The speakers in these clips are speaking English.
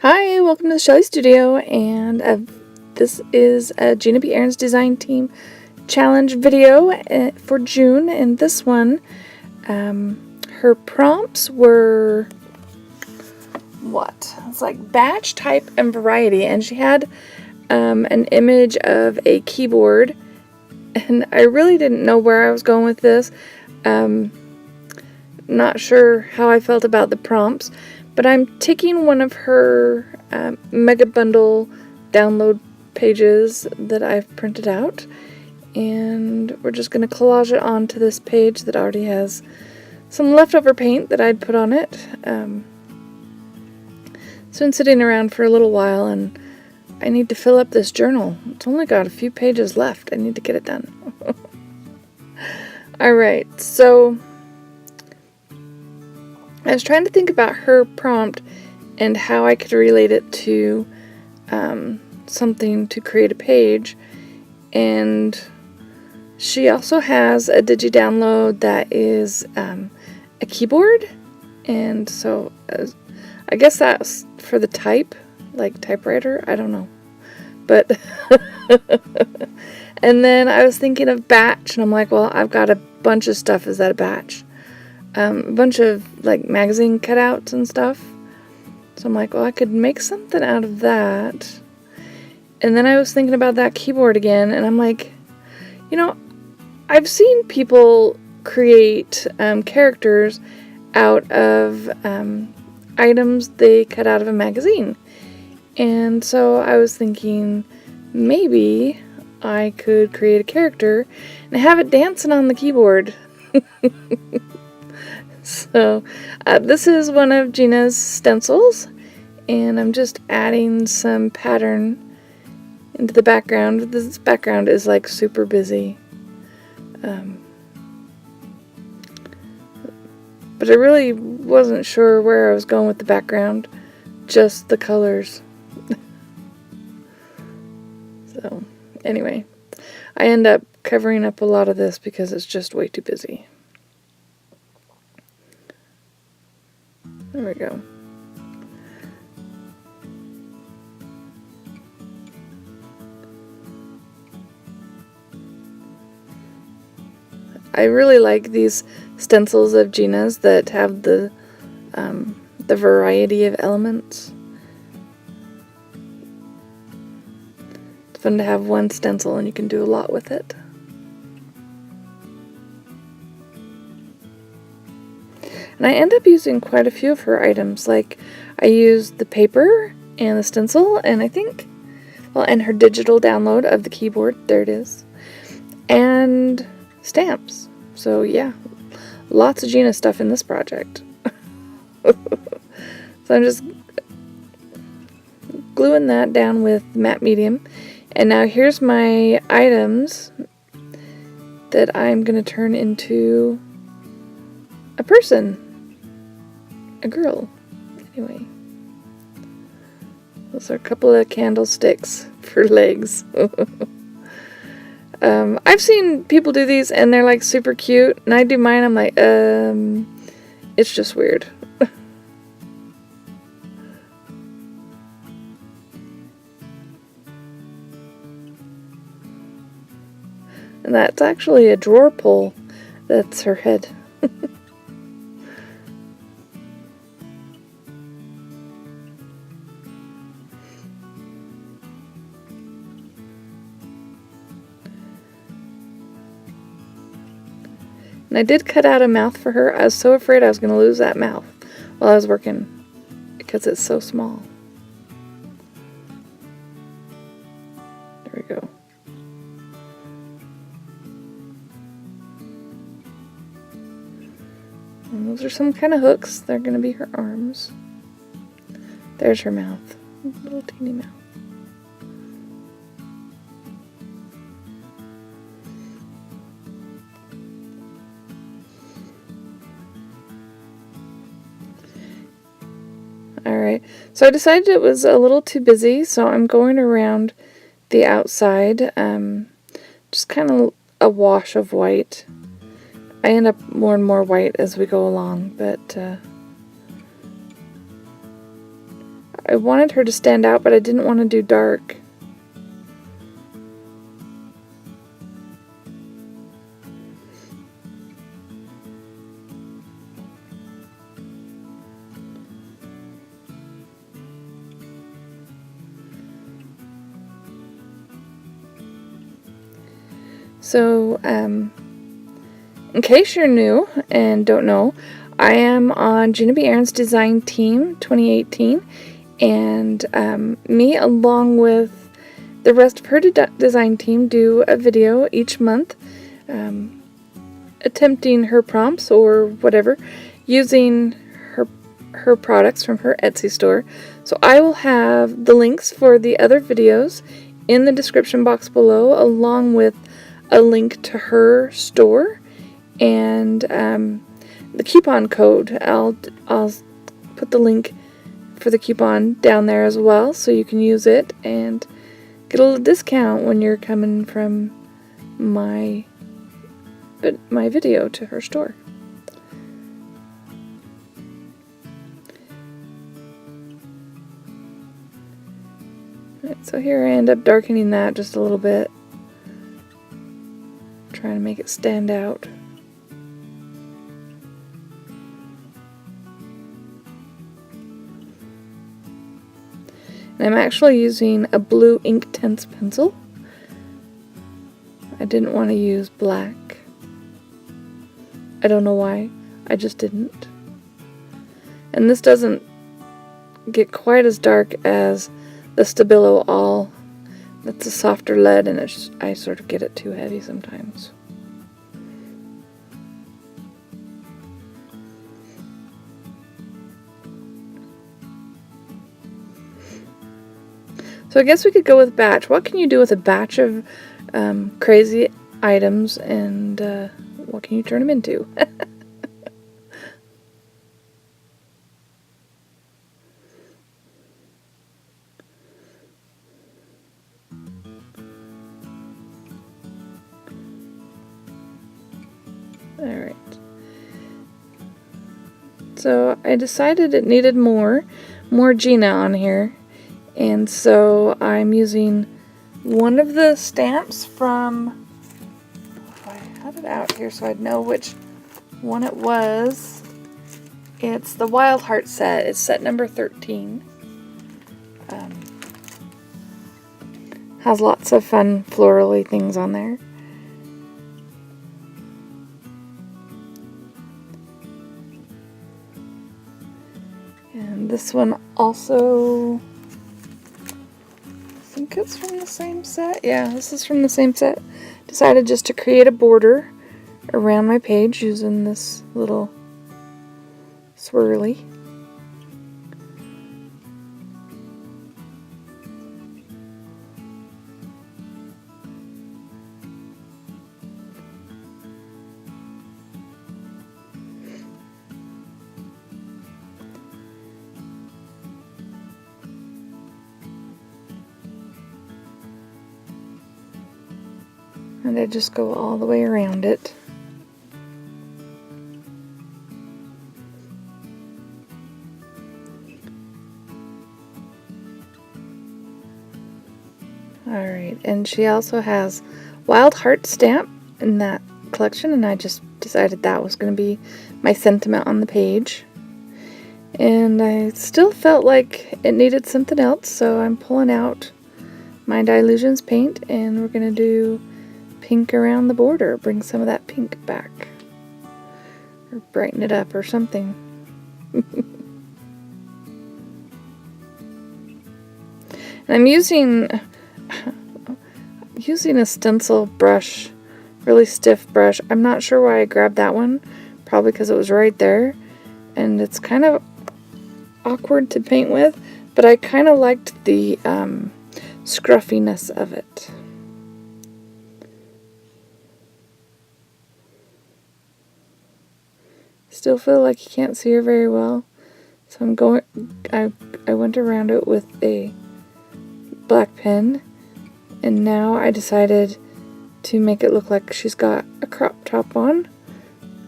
Hi, welcome to the Shelley Studio, and this is a Gina B. Aaron's Design Team Challenge video for June, and this one, her prompts were, it's like batch, type, and variety, and she had an image of a keyboard, and I really didn't know where I was going with this. Not sure how I felt about the prompts, but I'm taking one of her mega bundle download pages that I've printed out, and we're just going to collage it onto this page that already has some leftover paint that I'd put on it. It's been sitting around for a little while, and I need to fill up this journal. It's only got a few pages left. I need to get it done. Alright, so I was trying to think about her prompt and how I could relate it to something to create a page, and she also has a digi-download that is a keyboard, and so I guess that's for the type, like typewriter, I don't know, but and then I was thinking of batch, and I'm like, well, I've got a bunch of stuff. Is that a batch? A bunch of like magazine cutouts and stuff. So I'm like, well, I could make something out of that. And then I was thinking about that keyboard again, and I'm like, you know, I've seen people create characters out of items they cut out of a magazine. And so I was thinking maybe I could create a character and have it dancing on the keyboard. So, this is one of Gina's stencils, and I'm just adding some pattern into the background. This background is like super busy. But I really wasn't sure where I was going with the background, just the colors. So, anyway, I end up covering up a lot of this because it's just way too busy. There we go. I really like these stencils of Gina's that have the variety of elements. It's fun to have one stencil and you can do a lot with it. And I end up using quite a few of her items. Like, I used the paper and the stencil, and I think, well, and her digital download of the keyboard, there it is, and stamps. So yeah, lots of Gina stuff in this project. So I'm just gluing that down with matte medium, and now here's my items that I'm going to turn into a person. A girl. Anyway. Those are a couple of candlesticks for legs. I've seen people do these and they're like super cute, and I do mine, I'm like, it's just weird. And that's actually a drawer pull. That's her head. And I did cut out a mouth for her. I was so afraid I was going to lose that mouth while I was working because it's so small. There we go. And those are some kind of hooks. They're going to be her arms. There's her mouth. Little teeny mouth. Alright, so I decided it was a little too busy, so I'm going around the outside, just kind of a wash of white. I end up more and more white as we go along, but I wanted her to stand out, but I didn't want to do dark. So, in case you're new and don't know, I am on Gina Design Team 2018, and me along with the rest of her design team do a video each month attempting her prompts or whatever using her products from her Etsy store. So I will have the links for the other videos in the description box below, along with a link to her store and the coupon code. I'll put the link for the coupon down there as well, so you can use it and get a little discount when you're coming from my video to her store. Right, so here I end up darkening that just a little bit, trying to make it stand out. And I'm actually using a blue Inktense pencil. I didn't want to use black. I don't know why, I just didn't. And this doesn't get quite as dark as the Stabilo All. That's a softer lead, and I sort of get it too heavy sometimes. So I guess we could go with batch. What can you do with a batch of crazy items, and what can you turn them into? Alright. So I decided it needed more Gina on here. And so I'm using one of the stamps from, I had it out here so I'd know which one it was. It's the Wild Heart set. It's set number 13. Has lots of fun florally things on there. And this one also, I think it's from the same set. Yeah, this is from the same set. Decided just to create a border around my page using this little swirly. And I just go all the way around it. Alright, and she also has Wild Heart stamp in that collection, and I just decided that was going to be my sentiment on the page. And I still felt like it needed something else, so I'm pulling out my Dylusions paint, and we're going to do pink around the border, bring some of that pink back, or brighten it up or something. And I'm using a stencil brush, really stiff brush. I'm not sure why I grabbed that one, probably because it was right there, and it's kind of awkward to paint with, but I kind of liked the scruffiness of it. Still feel like you can't see her very well, so I went around it with a black pen, and now I decided to make it look like she's got a crop top on,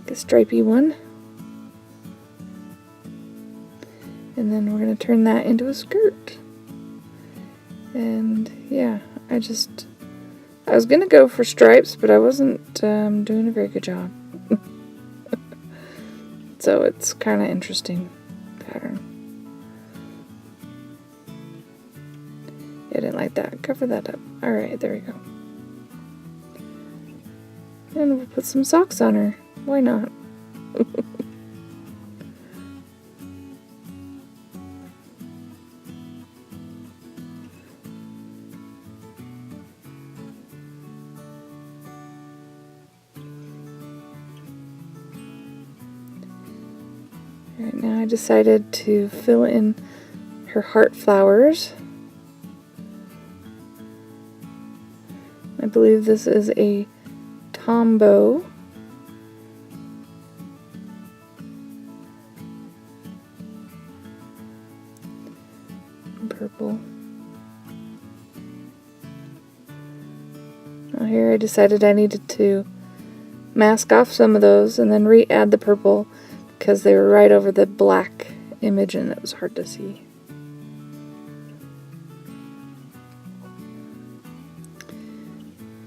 like a stripy one. And then we're going to turn that into a skirt. And yeah, I was going to go for stripes, but I wasn't doing a very good job. So it's kind of interesting pattern. I didn't like that. Cover that up. Alright, there we go. And we'll put some socks on her. Why not? Alright, now I decided to fill in her heart flowers. I believe this is a Tombow. Purple. Now here I decided I needed to mask off some of those and then re-add the purple because they were right over the black image and it was hard to see.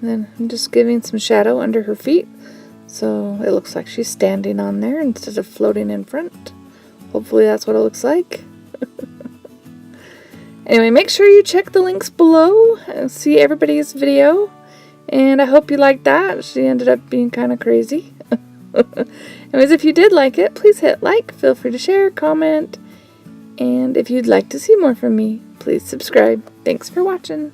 Then I'm just giving some shadow under her feet so it looks like she's standing on there instead of floating in front. Hopefully that's what it looks like. Anyway, make sure you check the links below and see everybody's video. And I hope you liked that. She ended up being kind of crazy. Anyways, if you did like it, please hit like. Feel free to share, comment. And if you'd like to see more from me, please subscribe. Thanks for watching.